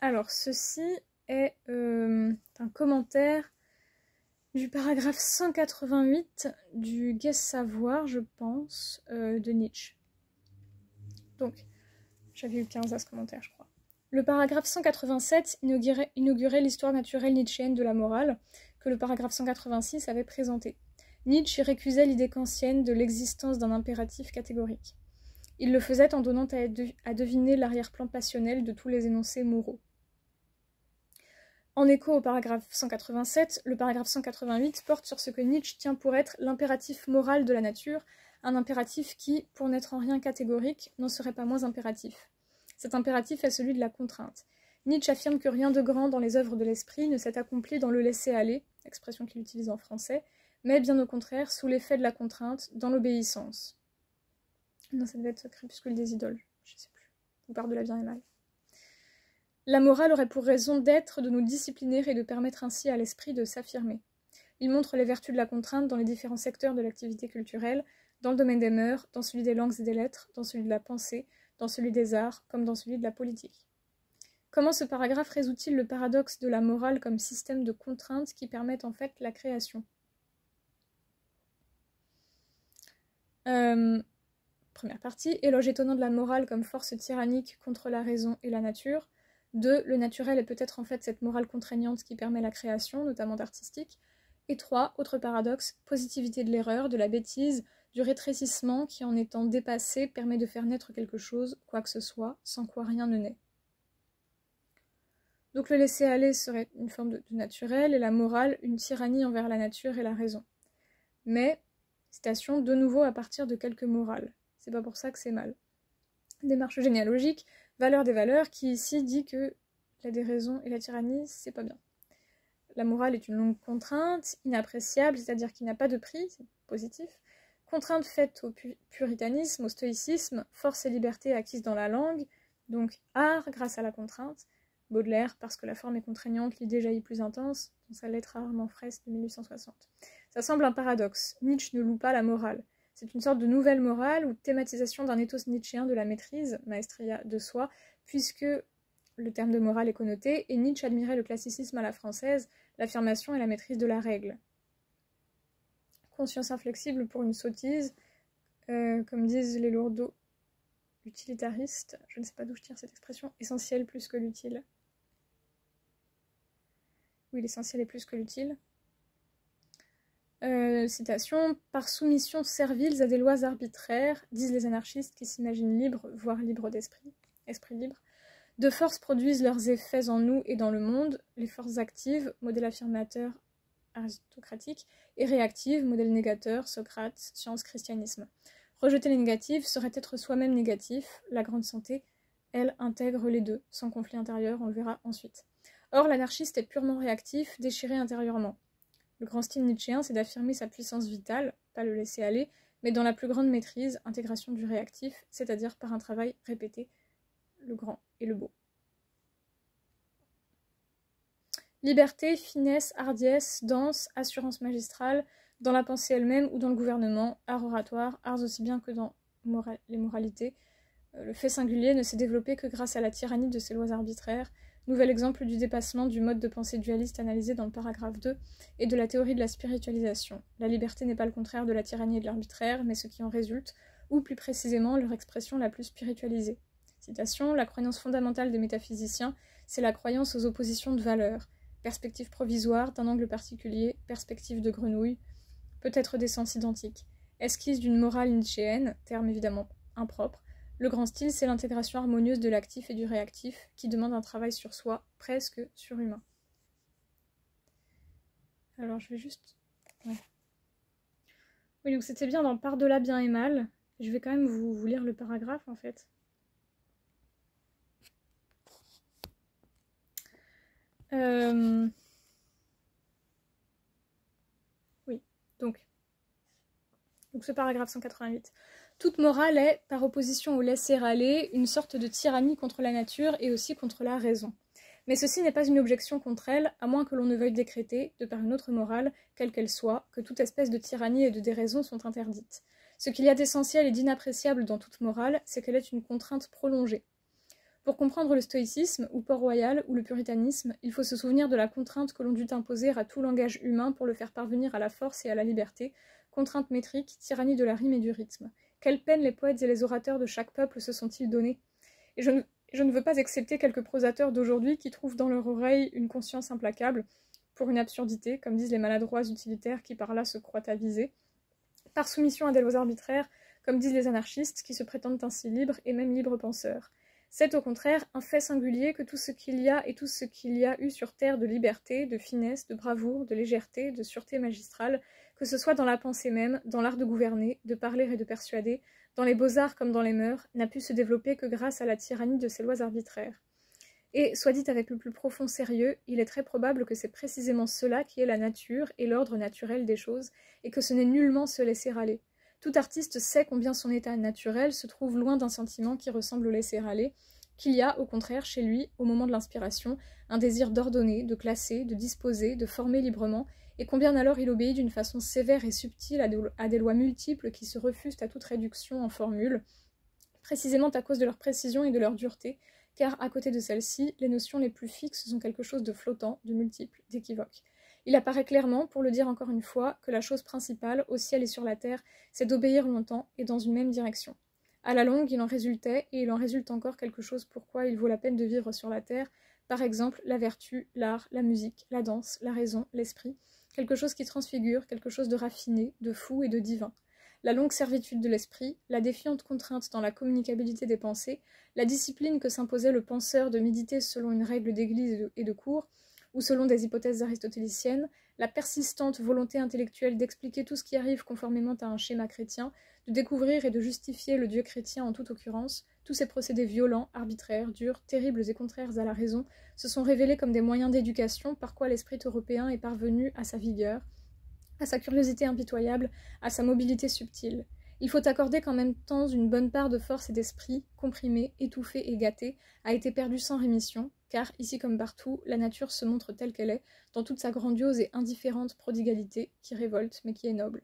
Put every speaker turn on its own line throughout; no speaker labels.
Alors, ceci est un commentaire du paragraphe 188 du Gai Savoir, je pense, de Nietzsche. Donc, j'avais eu 15 à ce commentaire, je crois. Le paragraphe 187 inaugurait l'histoire naturelle nietzschéenne de la morale, que le paragraphe 186 avait présenté. Nietzsche récusait l'idée kantienne de l'existence d'un impératif catégorique. Il le faisait en donnant à deviner l'arrière-plan passionnel de tous les énoncés moraux. En écho au paragraphe 187, le paragraphe 188 porte sur ce que Nietzsche tient pour être l'impératif moral de la nature, un impératif qui, pour n'être en rien catégorique, n'en serait pas moins impératif. Cet impératif est celui de la contrainte. Nietzsche affirme que rien de grand dans les œuvres de l'esprit ne s'est accompli dans le laisser-aller, expression qu'il utilise en français, mais bien au contraire sous l'effet de la contrainte, dans l'obéissance. Non, ça devait être Crépuscule des idoles, je ne sais plus, ou Par-delà bien et mal. La morale aurait pour raison d'être de nous discipliner et de permettre ainsi à l'esprit de s'affirmer. Il montre les vertus de la contrainte dans les différents secteurs de l'activité culturelle, dans le domaine des mœurs, dans celui des langues et des lettres, dans celui de la pensée, dans celui des arts, comme dans celui de la politique. Comment ce paragraphe résout-il le paradoxe de la morale comme système de contraintes qui permettent en fait la création ? Première partie, éloge étonnant de la morale comme force tyrannique contre la raison et la nature. 2. Le naturel est peut-être en fait cette morale contraignante qui permet la création, notamment d'artistique. Et 3. Autre paradoxe, positivité de l'erreur, de la bêtise, du rétrécissement qui, en étant dépassé, permet de faire naître quelque chose, quoi que ce soit, sans quoi rien ne naît. Donc le laisser-aller serait une forme de naturel, et la morale, une tyrannie envers la nature et la raison. Mais, citation, de nouveau à partir de quelques morales. C'est pas pour ça que c'est mal. Démarche généalogique, valeur des valeurs, qui ici dit que la déraison et la tyrannie, c'est pas bien. La morale est une longue contrainte, inappréciable, c'est-à-dire qui n'a pas de prix, c'est positif. Contrainte faite au puritanisme, au stoïcisme, force et liberté acquises dans la langue, donc art grâce à la contrainte. Baudelaire, parce que la forme est contraignante, l'idée jaillit plus intense, dans sa lettre rarement fraîche de 1860. Ça semble un paradoxe. Nietzsche ne loue pas la morale. C'est une sorte de nouvelle morale ou thématisation d'un ethos nietzschéen de la maîtrise, maestria de soi, puisque le terme de morale est connoté, et Nietzsche admirait le classicisme à la française, l'affirmation et la maîtrise de la règle. Conscience inflexible pour une sottise, comme disent les lourdeaux utilitaristes, je ne sais pas d'où je tire cette expression, essentiel plus que l'utile. Oui, l'essentiel est plus que l'utile. Citation, par soumission serviles à des lois arbitraires, disent les anarchistes qui s'imaginent libres, voire libres d'esprit, esprit libre, de force produisent leurs effets en nous et dans le monde, les forces actives, modèle affirmateur aristocratique, et réactives, modèle négateur, Socrate, science, christianisme. Rejeter les négatives serait être soi-même négatif, la grande santé, elle, intègre les deux, sans conflit intérieur, on le verra ensuite. Or, l'anarchiste est purement réactif, déchiré intérieurement. Le grand style nietzschéen, c'est d'affirmer sa puissance vitale, pas le laisser aller, mais dans la plus grande maîtrise, intégration du réactif, c'est-à-dire par un travail répété, le grand et le beau. Liberté, finesse, hardiesse, danse, assurance magistrale, dans la pensée elle-même ou dans le gouvernement, art oratoire, arts aussi bien que dans les moralités. Le fait singulier ne s'est développé que grâce à la tyrannie de ces lois arbitraires, nouvel exemple du dépassement du mode de pensée dualiste analysé dans le paragraphe 2 et de la théorie de la spiritualisation. La liberté n'est pas le contraire de la tyrannie et de l'arbitraire, mais ce qui en résulte, ou plus précisément leur expression la plus spiritualisée. Citation, la croyance fondamentale des métaphysiciens, c'est la croyance aux oppositions de valeurs, perspective provisoire d'un angle particulier, perspective de grenouille, peut-être des sens identiques, esquisse d'une morale nietzschéenne, terme évidemment impropre. Le grand style, c'est l'intégration harmonieuse de l'actif et du réactif, qui demande un travail sur soi, presque surhumain. Alors, je vais juste... Ouais. Oui, donc c'était bien dans Par-delà bien et mal. Je vais quand même vous lire le paragraphe, en fait. Oui, donc ce paragraphe 188. Toute morale est, par opposition au laisser-aller, une sorte de tyrannie contre la nature et aussi contre la raison. Mais ceci n'est pas une objection contre elle, à moins que l'on ne veuille décréter, de par une autre morale, quelle qu'elle soit, que toute espèce de tyrannie et de déraison sont interdites. Ce qu'il y a d'essentiel et d'inappréciable dans toute morale, c'est qu'elle est une contrainte prolongée. Pour comprendre le stoïcisme, ou Port-Royal, ou le puritanisme, il faut se souvenir de la contrainte que l'on dut imposer à tout langage humain pour le faire parvenir à la force et à la liberté, contrainte métrique, tyrannie de la rime et du rythme. Quelle peine les poètes et les orateurs de chaque peuple se sont-ils donnés? Et je ne veux pas excepter quelques prosateurs d'aujourd'hui qui trouvent dans leur oreille une conscience implacable, pour une absurdité, comme disent les maladroits utilitaires qui par là se croient avisés, par soumission à des lois arbitraires, comme disent les anarchistes qui se prétendent ainsi libres et même libres penseurs. C'est au contraire un fait singulier que tout ce qu'il y a et tout ce qu'il y a eu sur terre de liberté, de finesse, de bravoure, de légèreté, de sûreté magistrale, que ce soit dans la pensée même, dans l'art de gouverner, de parler et de persuader, dans les beaux-arts comme dans les mœurs, n'a pu se développer que grâce à la tyrannie de ces lois arbitraires. Et, soit dit avec le plus profond sérieux, il est très probable que c'est précisément cela qui est la nature et l'ordre naturel des choses, et que ce n'est nullement se laisser aller. Tout artiste sait combien son état naturel se trouve loin d'un sentiment qui ressemble au laisser-aller, qu'il y a, au contraire, chez lui, au moment de l'inspiration, un désir d'ordonner, de classer, de disposer, de former librement, et combien alors il obéit d'une façon sévère et subtile à des lois multiples qui se refusent à toute réduction en formule, précisément à cause de leur précision et de leur dureté, car à côté de celles-ci, les notions les plus fixes sont quelque chose de flottant, de multiple, d'équivoque. Il apparaît clairement, pour le dire encore une fois, que la chose principale, au ciel et sur la terre, c'est d'obéir longtemps et dans une même direction. À la longue, il en résultait, et il en résulte encore quelque chose pourquoi il vaut la peine de vivre sur la terre, par exemple la vertu, l'art, la musique, la danse, la raison, l'esprit, quelque chose qui transfigure, quelque chose de raffiné, de fou et de divin. La longue servitude de l'esprit, la défiante contrainte dans la communicabilité des pensées, la discipline que s'imposait le penseur de méditer selon une règle d'église et de cour, ou selon des hypothèses aristotéliciennes, la persistante volonté intellectuelle d'expliquer tout ce qui arrive conformément à un schéma chrétien, de découvrir et de justifier le Dieu chrétien en toute occurrence, tous ces procédés violents, arbitraires, durs, terribles et contraires à la raison, se sont révélés comme des moyens d'éducation par quoi l'esprit européen est parvenu à sa vigueur, à sa curiosité impitoyable, à sa mobilité subtile. Il faut accorder qu'en même temps une bonne part de force et d'esprit, comprimée, étouffée et gâtée, a été perdue sans rémission, car, ici comme partout, la nature se montre telle qu'elle est, dans toute sa grandiose et indifférente prodigalité, qui révolte mais qui est noble.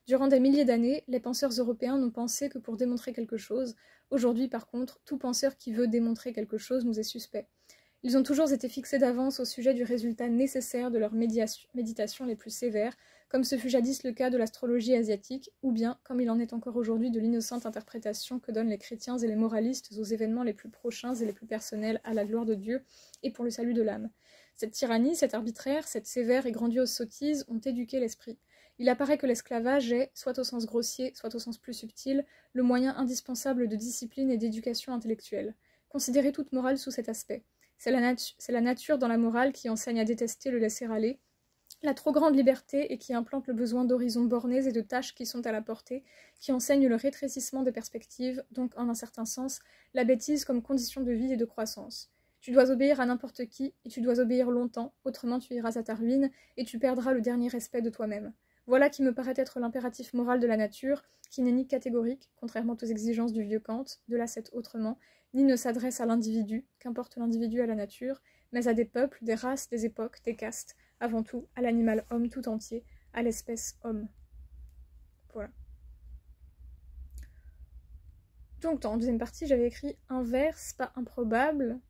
Durant des milliers d'années, les penseurs européens n'ont pensé que pour démontrer quelque chose. Aujourd'hui, par contre, tout penseur qui veut démontrer quelque chose nous est suspect. Ils ont toujours été fixés d'avance au sujet du résultat nécessaire de leurs méditations les plus sévères, comme ce fut jadis le cas de l'astrologie asiatique, ou bien, comme il en est encore aujourd'hui, de l'innocente interprétation que donnent les chrétiens et les moralistes aux événements les plus prochains et les plus personnels à la gloire de Dieu et pour le salut de l'âme. Cette tyrannie, cet arbitraire, cette sévère et grandiose sottise ont éduqué l'esprit. Il apparaît que l'esclavage est, soit au sens grossier, soit au sens plus subtil, le moyen indispensable de discipline et d'éducation intellectuelle. Considérez toute morale sous cet aspect. C'est la nature dans la morale qui enseigne à détester le laisser-aller, la trop grande liberté et qui implante le besoin d'horizons bornés et de tâches qui sont à la portée, qui enseigne le rétrécissement des perspectives, donc en un certain sens, la bêtise comme condition de vie et de croissance. Tu dois obéir à n'importe qui, et tu dois obéir longtemps, autrement tu iras à ta ruine, et tu perdras le dernier respect de toi-même. Voilà qui me paraît être l'impératif moral de la nature, qui n'est ni catégorique, contrairement aux exigences du vieux Kant, de l'ascète autrement, ni ne s'adresse à l'individu, qu'importe l'individu à la nature, mais à des peuples, des races, des époques, des castes, avant tout à l'animal homme tout entier, à l'espèce homme. Voilà. Donc dans la deuxième partie, j'avais écrit inverse, pas improbable,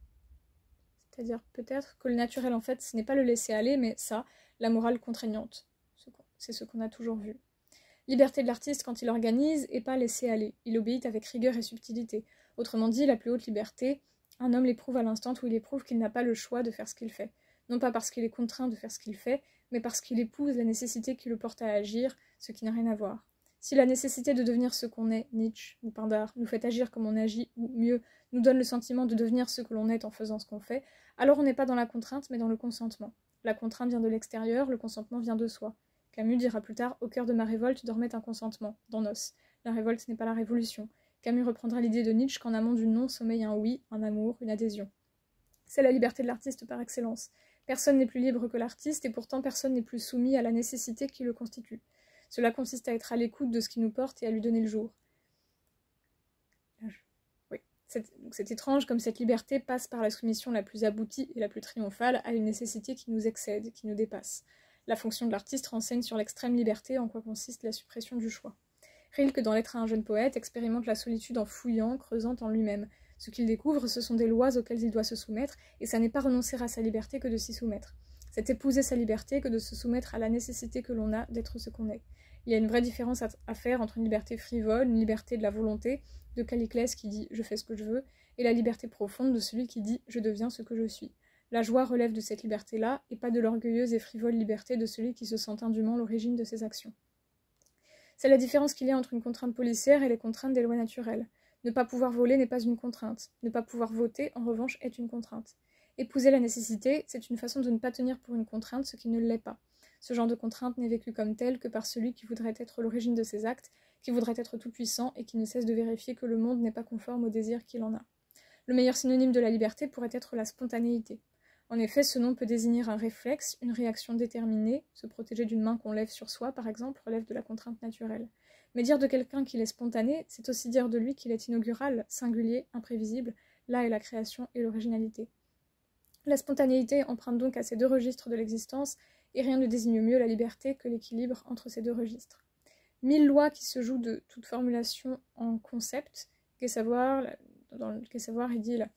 c'est-à-dire peut-être que le naturel en fait, ce n'est pas le laisser-aller, mais ça, la morale contraignante. C'est ce qu'on a toujours vu. Liberté de l'artiste quand il organise et pas laisser aller. Il obéit avec rigueur et subtilité. Autrement dit, la plus haute liberté, un homme l'éprouve à l'instant où il éprouve qu'il n'a pas le choix de faire ce qu'il fait. Non pas parce qu'il est contraint de faire ce qu'il fait, mais parce qu'il épouse la nécessité qui le porte à agir, ce qui n'a rien à voir. Si la nécessité de devenir ce qu'on est, Nietzsche ou Pindar, nous fait agir comme on agit, ou mieux, nous donne le sentiment de devenir ce que l'on est en faisant ce qu'on fait, alors on n'est pas dans la contrainte mais dans le consentement. La contrainte vient de l'extérieur, le consentement vient de soi. Camus dira plus tard « Au cœur de ma révolte dormait un consentement, dans Nos. La révolte n'est pas la révolution. » Camus reprendra l'idée de Nietzsche qu'en amont du non sommeille un oui, un amour, une adhésion. C'est la liberté de l'artiste par excellence. Personne n'est plus libre que l'artiste, et pourtant personne n'est plus soumis à la nécessité qui le constitue. Cela consiste à être à l'écoute de ce qui nous porte et à lui donner le jour. Oui. C'est étrange comme cette liberté passe par la soumission la plus aboutie et la plus triomphale à une nécessité qui nous excède, qui nous dépasse. La fonction de l'artiste renseigne sur l'extrême liberté en quoi consiste la suppression du choix. Rilke, dans Lettre à un jeune poète, expérimente la solitude en fouillant, creusant en lui-même. Ce qu'il découvre, ce sont des lois auxquelles il doit se soumettre, et ça n'est pas renoncer à sa liberté que de s'y soumettre. C'est épouser sa liberté que de se soumettre à la nécessité que l'on a d'être ce qu'on est. Il y a une vraie différence à faire entre une liberté frivole, une liberté de la volonté, de Calliclès qui dit « je fais ce que je veux », et la liberté profonde de celui qui dit « je deviens ce que je suis ». La joie relève de cette liberté-là, et pas de l'orgueilleuse et frivole liberté de celui qui se sent indûment l'origine de ses actions. C'est la différence qu'il y a entre une contrainte policière et les contraintes des lois naturelles. Ne pas pouvoir voler n'est pas une contrainte. Ne pas pouvoir voter, en revanche, est une contrainte. Épouser la nécessité, c'est une façon de ne pas tenir pour une contrainte ce qui ne l'est pas. Ce genre de contrainte n'est vécu comme tel que par celui qui voudrait être l'origine de ses actes, qui voudrait être tout-puissant et qui ne cesse de vérifier que le monde n'est pas conforme au désir qu'il en a. Le meilleur synonyme de la liberté pourrait être la spontanéité. En effet, ce nom peut désigner un réflexe, une réaction déterminée, se protéger d'une main qu'on lève sur soi, par exemple, relève de la contrainte naturelle. Mais dire de quelqu'un qu'il est spontané, c'est aussi dire de lui qu'il est inaugural, singulier, imprévisible, là est la création et l'originalité. La spontanéité emprunte donc à ces deux registres de l'existence, et rien ne désigne mieux la liberté que l'équilibre entre ces deux registres. 1000 lois qui se jouent de toute formulation en concept, qu'est savoir, dans le qu'est savoir, il dit là,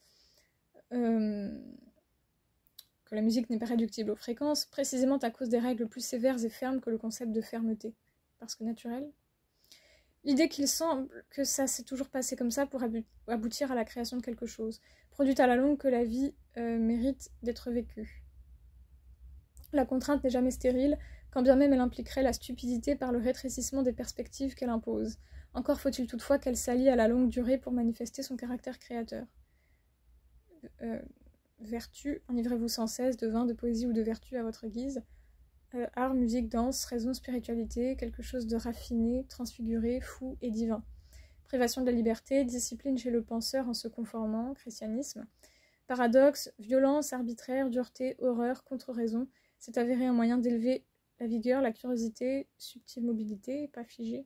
que la musique n'est pas réductible aux fréquences, précisément à cause des règles plus sévères et fermes que le concept de fermeté, parce que naturel. L'idée qu'il semble que ça s'est toujours passé comme ça pour aboutir à la création de quelque chose, produite à la longue que la vie mérite d'être vécue. La contrainte n'est jamais stérile, quand bien même elle impliquerait la stupidité par le rétrécissement des perspectives qu'elle impose. Encore faut-il toutefois qu'elle s'allie à la longue durée pour manifester son caractère créateur. Vertu, enivrez-vous sans cesse de vin, de poésie ou de vertu à votre guise. Art, musique, danse, raison, spiritualité, quelque chose de raffiné, transfiguré, fou et divin. Privation de la liberté, discipline chez le penseur en se conformant, christianisme. Paradoxe, violence, arbitraire, dureté, horreur, contre-raison, c'est avéré un moyen d'élever la vigueur, la curiosité, subtile mobilité, pas figée.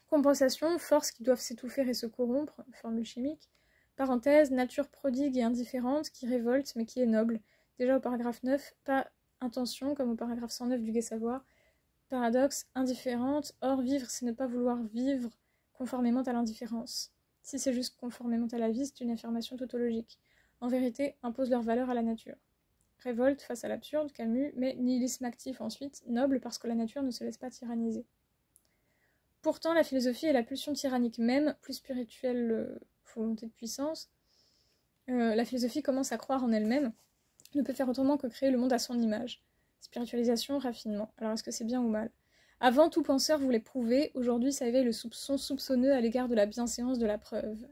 Compensation, forces qui doivent s'étouffer et se corrompre, formule chimique. Parenthèse, nature prodigue et indifférente qui révolte mais qui est noble. Déjà au paragraphe 9, pas intention comme au paragraphe 109 du Gai Savoir. Paradoxe, indifférente, or vivre c'est ne pas vouloir vivre conformément à l'indifférence. Si c'est juste conformément à la vie, c'est une affirmation tautologique. En vérité, impose leur valeur à la nature. Révolte face à l'absurde, Camus, mais nihilisme actif ensuite, noble parce que la nature ne se laisse pas tyranniser. Pourtant, la philosophie est la pulsion tyrannique même, plus spirituelle volonté de puissance. La philosophie commence à croire en elle-même, ne peut faire autrement que créer le monde à son image. Spiritualisation, raffinement. Alors est-ce que c'est bien ou mal ? Avant, tout penseur voulait prouver, aujourd'hui ça éveille le soupçon soupçonneux à l'égard de la bienséance de la preuve.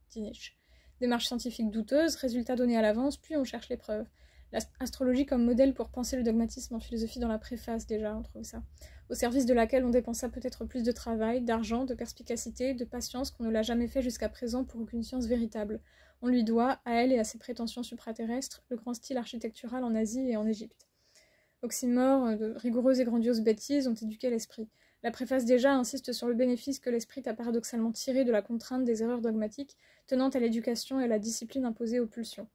Dit Nietzsche. Démarche scientifique douteuse, résultat donné à l'avance, puis on cherche les preuves. L'astrologie comme modèle pour penser le dogmatisme en philosophie dans la préface, déjà, on trouve ça. Au service de laquelle on dépensa peut-être plus de travail, d'argent, de perspicacité, de patience qu'on ne l'a jamais fait jusqu'à présent pour aucune science véritable. On lui doit, à elle et à ses prétentions supraterrestres, le grand style architectural en Asie et en Égypte. Oxymore, de rigoureuses et grandioses bêtises ont éduqué l'esprit. La préface déjà insiste sur le bénéfice que l'esprit a paradoxalement tiré de la contrainte des erreurs dogmatiques, tenant à l'éducation et à la discipline imposée aux pulsions.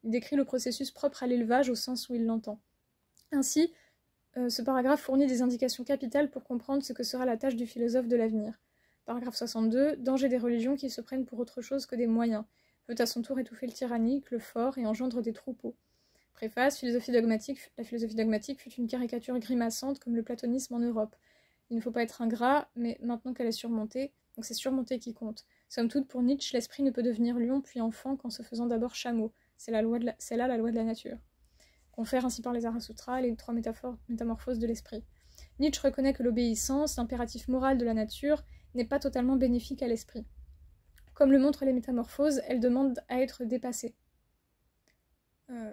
Il décrit le processus propre à l'élevage au sens où il l'entend. Ainsi, ce paragraphe fournit des indications capitales pour comprendre ce que sera la tâche du philosophe de l'avenir. Paragraphe 62, danger des religions qui se prennent pour autre chose que des moyens, veut à son tour étouffer le tyrannique, le fort et engendre des troupeaux. Préface, philosophie dogmatique, la philosophie dogmatique fut une caricature grimaçante comme le platonisme en Europe. Il ne faut pas être ingrat, mais maintenant qu'elle est surmontée, donc c'est surmonter qui compte. Somme toute, pour Nietzsche, l'esprit ne peut devenir lion puis enfant qu'en se faisant d'abord chameau. C'est là la loi de la nature. Confère ainsi par les Arasutras les trois métamorphoses de l'esprit. Nietzsche reconnaît que l'obéissance, l'impératif moral de la nature, n'est pas totalement bénéfique à l'esprit. Comme le montrent les métamorphoses, elle demande à être dépassée.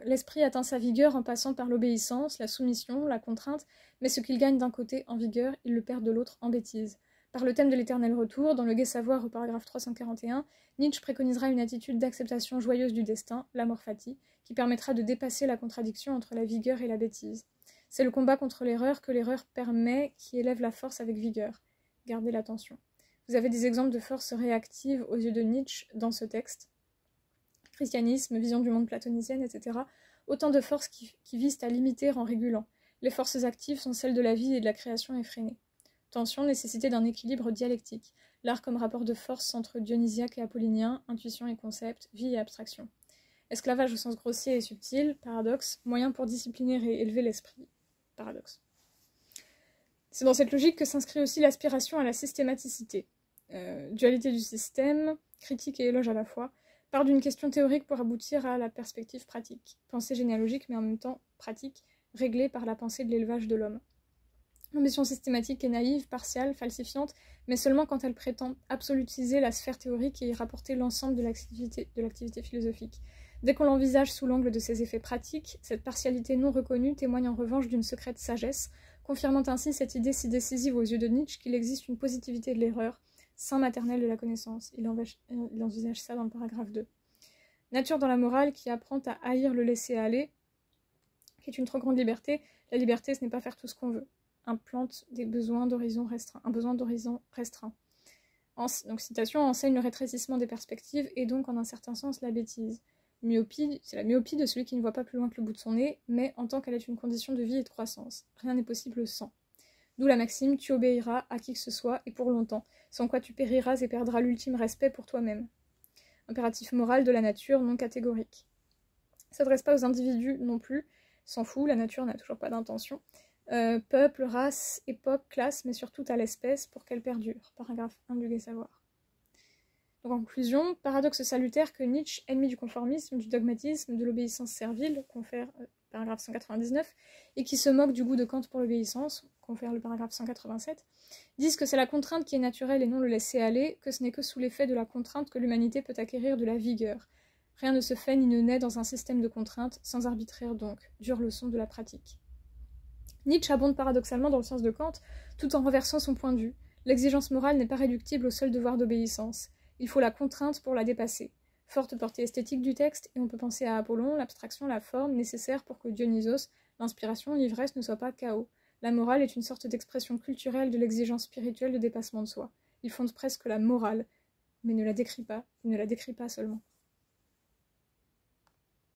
L'esprit atteint sa vigueur en passant par l'obéissance, la soumission, la contrainte, mais ce qu'il gagne d'un côté en vigueur, il le perd de l'autre en bêtise. Par le thème de l'éternel retour, dans le Gai Savoir au paragraphe 341, Nietzsche préconisera une attitude d'acceptation joyeuse du destin, l'amor fati, qui permettra de dépasser la contradiction entre la vigueur et la bêtise. C'est le combat contre l'erreur que l'erreur permet qui élève la force avec vigueur. Gardez l'attention. Vous avez des exemples de forces réactives aux yeux de Nietzsche dans ce texte. Christianisme, vision du monde platonicienne, etc. Autant de forces qui visent à limiter en régulant. Les forces actives sont celles de la vie et de la création effrénée. Tension, nécessité d'un équilibre dialectique. l'art comme rapport de force entre dionysiaque et apollinien, intuition et concept, vie et abstraction. Esclavage au sens grossier et subtil, paradoxe, moyen pour discipliner et élever l'esprit, paradoxe. C'est dans cette logique que s'inscrit aussi l'aspiration à la systématicité. Dualité du système, critique et éloge à la fois, part d'une question théorique pour aboutir à la perspective pratique. Pensée généalogique mais en même temps pratique, réglée par la pensée de l'élevage de l'homme. L'ambition systématique est naïve, partiale, falsifiante, mais seulement quand elle prétend absolutiser la sphère théorique et y rapporter l'ensemble de l'activité philosophique. Dès qu'on l'envisage sous l'angle de ses effets pratiques, cette partialité non reconnue témoigne en revanche d'une secrète sagesse, confirmant ainsi cette idée si décisive aux yeux de Nietzsche qu'il existe une positivité de l'erreur, sein maternel de la connaissance. Il envisage ça dans le paragraphe 2. Nature dans la morale qui apprend à haïr le laisser-aller, qui est une trop grande liberté. La liberté, ce n'est pas faire tout ce qu'on veut. Implante des besoins d'horizon restreint. Un besoin d'horizon restreint. Donc, citation, enseigne le rétrécissement des perspectives et donc, en un certain sens, la bêtise. Myopie, c'est la myopie de celui qui ne voit pas plus loin que le bout de son nez, mais en tant qu'elle est une condition de vie et de croissance. Rien n'est possible sans. D'où la maxime, tu obéiras à qui que ce soit et pour longtemps, sans quoi tu périras et perdras l'ultime respect pour toi-même. Impératif moral de la nature non catégorique. S'adresse pas aux individus non plus, s'en fout, la nature n'a toujours pas d'intention. Peuple, race, époque, classe, mais surtout à l'espèce pour qu'elle perdure. Paragraphe 1 du Gai Savoir. Donc en conclusion, paradoxe salutaire que Nietzsche, ennemi du conformisme, du dogmatisme, de l'obéissance servile, confère paragraphe 199, et qui se moque du goût de Kant pour l'obéissance, confère le paragraphe 187, disent que c'est la contrainte qui est naturelle et non le laisser-aller, que ce n'est que sous l'effet de la contrainte que l'humanité peut acquérir de la vigueur. Rien ne se fait ni ne naît dans un système de contraintes, sans arbitraire donc, dure leçon de la pratique. Nietzsche abonde paradoxalement dans le sens de Kant, tout en renversant son point de vue. L'exigence morale n'est pas réductible au seul devoir d'obéissance. Il faut la contrainte pour la dépasser. Forte portée esthétique du texte, et on peut penser à Apollon, l'abstraction, la forme, nécessaire pour que Dionysos, l'inspiration, l'ivresse ne soient pas chaos. La morale est une sorte d'expression culturelle de l'exigence spirituelle de dépassement de soi. Il fonde presque la morale, mais ne la décrit pas, il ne la décrit pas seulement.